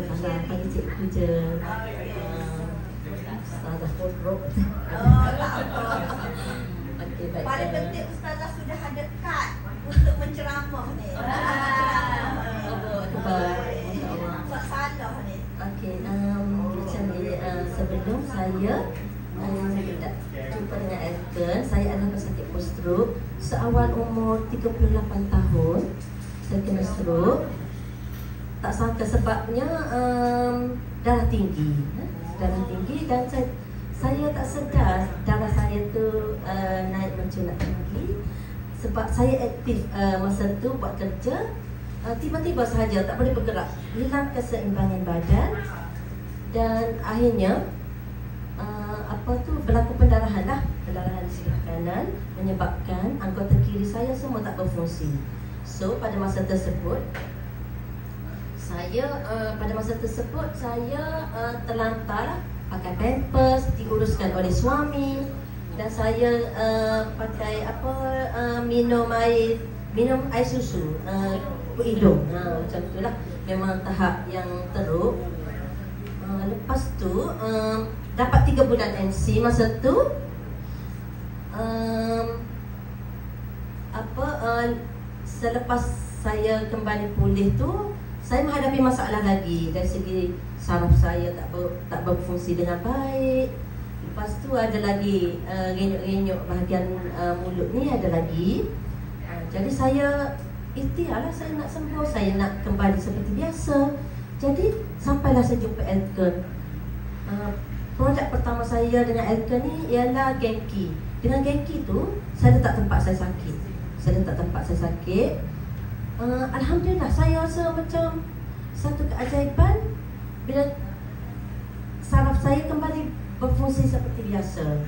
salah bagi cikgu je. Ustazah korup. Tak apa. Okey, baik. Paling penting Ustazah sudah ada kad untuk menceramah ni. Masya-Allah. Tak salah ni. Okey, macam ni, sebelum saya jumpa dengan Elton, saya adalah pesakit post-stroke. Seawal umur 38 tahun, saya kena stroke. Tak sangka sebabnya darah tinggi. Darah tinggi dan saya tak sedar darah saya tu naik menculat tinggi. Sebab saya aktif masa tu buat kerja, tiba-tiba sahaja tak boleh bergerak, hilang keseimbangan badan dan akhirnya berlaku pendarahan di sebelah kanan menyebabkan anggota kiri saya semua tak berfungsi. So pada masa tersebut saya terlantar pakai pampers, diuruskan oleh suami dan saya pakai minum air susu hidung. Macam itulah, memang tahap yang teruk. Lepas tu dapat 3 bulan MC masa tu. Selepas saya kembali pulih tu, saya menghadapi masalah lagi dari segi saraf saya tak berfungsi dengan baik. Lepas tu ada lagi renyuk-renyuk bahagian mulut ni ada lagi. Jadi saya ikhtiarlah, saya nak sembuh, saya nak kembali seperti biasa. Jadi sampailah saya jumpa Elton. Produk pertama saya dengan Elton ni ialah Genki. Dengan Genki tu saya letak tempat saya sakit. Alhamdulillah, saya rasa macam satu keajaiban bila saraf saya kembali berfungsi seperti biasa.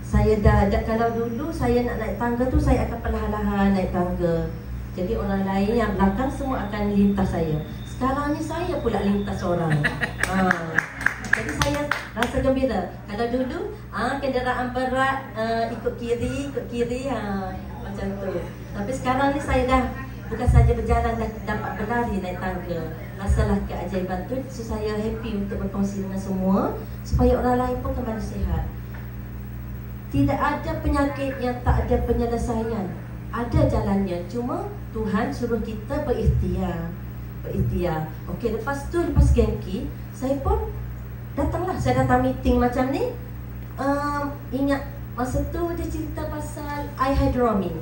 Saya dah kalau dulu saya nak naik tangga tu, saya akan perlahan-lahan naik tangga. Jadi orang lain yang belakang semua akan lintas saya. Sekarang ni saya pula lintas orang. Jadi saya rasa gembira. Kalau dulu kenderaan berat ikut kiri macam tu. Tapi sekarang ni saya dah bukan saja berjalan, dah dapat berlari naik tangga. Rasalah keajaiban tu. So saya happy untuk berkongsi dengan semua supaya orang lain pun kembali sihat. Tidak ada penyakit yang tak ada penyelesaian. Ada jalannya, cuma Tuhan suruh kita berikhtiar. Okey, lepas Genki, saya pun datanglah. Saya datang meeting macam ni. Ingat masa tu dia cerita pasal iHydromin.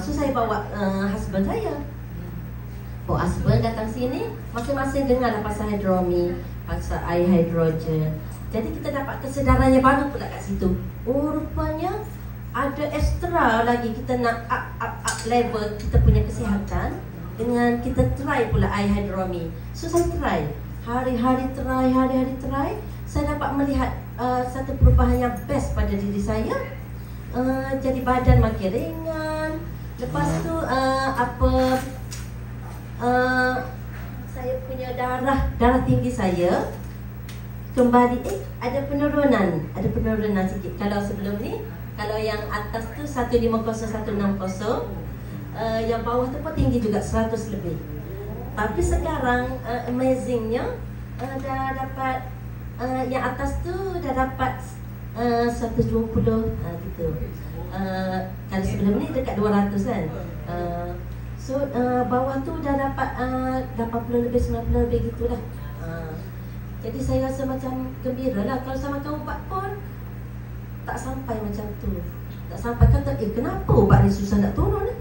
So saya bawa husband saya. Husband datang sini, masing-masing dengarlah pasal hydromin, pasal iHydrogen. Jadi kita dapat kesedarannya baru pula kat situ. Rupanya ada ekstra lagi, kita nak up level kita punya kesihatan dengan kita try pula iHydromin. So saya try, hari-hari try. Saya dapat melihat satu perubahan yang best pada diri saya. Jadi badan makin ringan. Lepas tu saya punya darah tinggi saya kembali ada penurunan sikit. Kalau sebelum ni, kalau yang atas tu 150, 160, yang bawah tu pun tinggi juga 100 lebih. Tapi sekarang amazingnya dah dapat yang atas tu dah dapat 120 gitu. Kalau sebelum ni dekat 200 kan. So bawah tu dah dapat 80 lebih, 90 lebih gitulah. Jadi saya rasa macam gembira lah. Kalau saya makan ubat pun tak sampai macam tu. Tak sampai kata, kenapa ubat ni susah nak turun ni?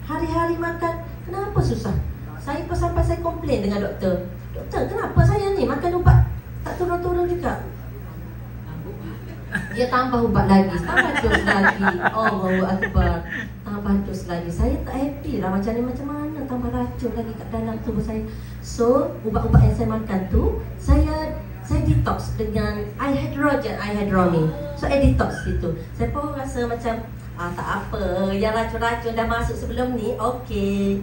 Hari-hari makan, kenapa susah? Saya pun sampai saya komplain dengan doktor. Doktor, kenapa saya ni makan ubat tak turun-turun juga? Dia tambah ubat lagi, tambah dos lagi. Allahu Akbar. Tambah dos lagi. Saya tak happy lah macam ni, macam mana tambah racun lagi kat dalam tubuh saya. So, ubat-ubat yang saya makan tu, saya detox dengan iHydromin. So, I detox situ. Saya pun rasa macam tak apa, yang racun-racun dah masuk sebelum ni, okey.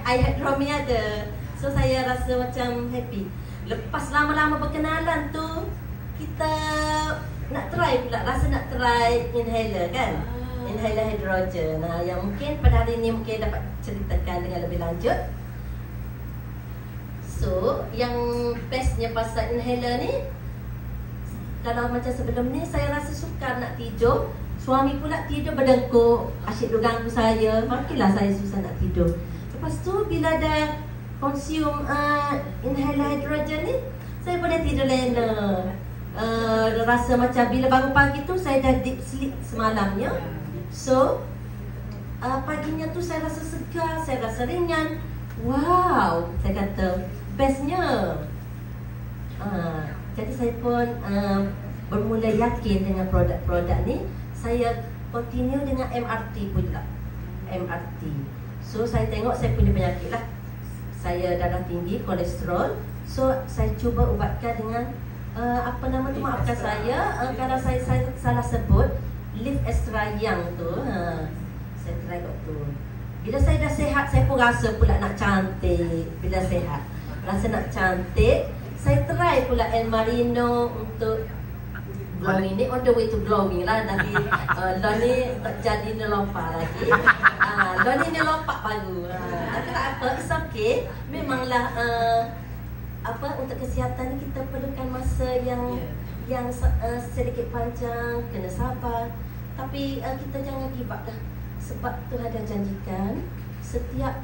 iHydromin ada. So, saya rasa macam happy. Lepas lama-lama berkenalan tu, kita nak try pula, rasa nak try inhaler kan, inhaler hidrogen. Yang mungkin pada hari ni mungkin dapat ceritakan dengan lebih lanjut. So masuk, yang bestnya pasal inhaler ni, kalau macam sebelum ni saya rasa sukar nak tidur, suami pula tidur berdengkur, asyik duk ganggu saya, makinlah saya susah nak tidur. Lepas tu bila dah consume inhaler hidrogen ni, saya boleh tidur lena. Rasa macam bila bangun pagi tu saya dah deep sleep semalamnya. So paginya tu saya rasa segar, saya rasa ringan. Wow, saya kata bestnya. Jadi saya pun bermula yakin dengan produk-produk ni. Saya continue dengan MRT pula. MRT. So saya tengok saya punya penyakit lah. Saya darah tinggi, kolesterol. So saya cuba ubatkan dengan apa nama tu, maafkan saya kalau saya salah sebut, Live Extra Young tu. Saya try kat tu. Bila saya dah sihat, saya pun rasa pula nak cantik. Bila sihat, rasa nak cantik, saya try pula El Marino untuk glowing ni, on the way to glowing lah. Nanti lo ni tak jadi nelompak lagi. Lo ni nelompak baru. Tapi tak apa, it's okay. Memanglah apa, untuk kesihatan ni kita perlukan masa yang sedikit panjang, kena sabar. Tapi kita jangan give up lah. Sebab Tuhan dah janjikan setiap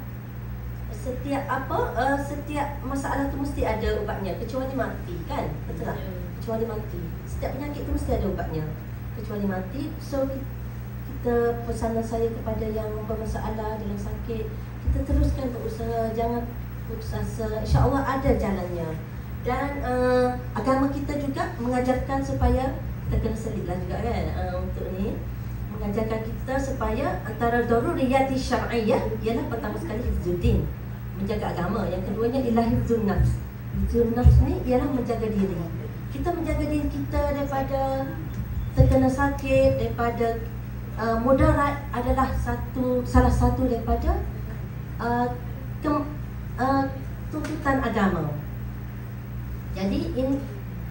masalah tu mesti ada ubatnya, kecuali mati, kan? Betul tak? Kecuali mati. Setiap penyakit tu mesti ada ubatnya, kecuali mati. So kita, pesanan saya kepada yang bermasalah dalam sakit, kita teruskan berusaha, jangan putus asa. InsyaAllah ada jalannya. Dan agama kita juga mengajarkan supaya kita kena selitlah juga, kan, untuk ni mengajarkan kita supaya antara daruriyati syar'iyyah ialah pertama sekali hifzuddin, menjaga agama. Yang keduanya ialah hifzun nafs. Hifzun nafs ni ialah menjaga diri. Kita menjaga diri kita daripada terkena sakit, daripada mudarat adalah salah satu daripada tuntutan agama. Jadi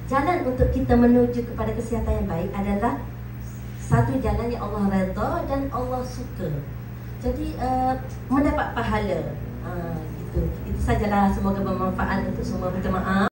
jalan untuk kita menuju kepada kesihatan yang baik adalah satu jalan yang Allah redha dan Allah suka. Jadi mendapat pahala. Itu sajalah, semoga bermanfaat untuk semua. Minta maaf.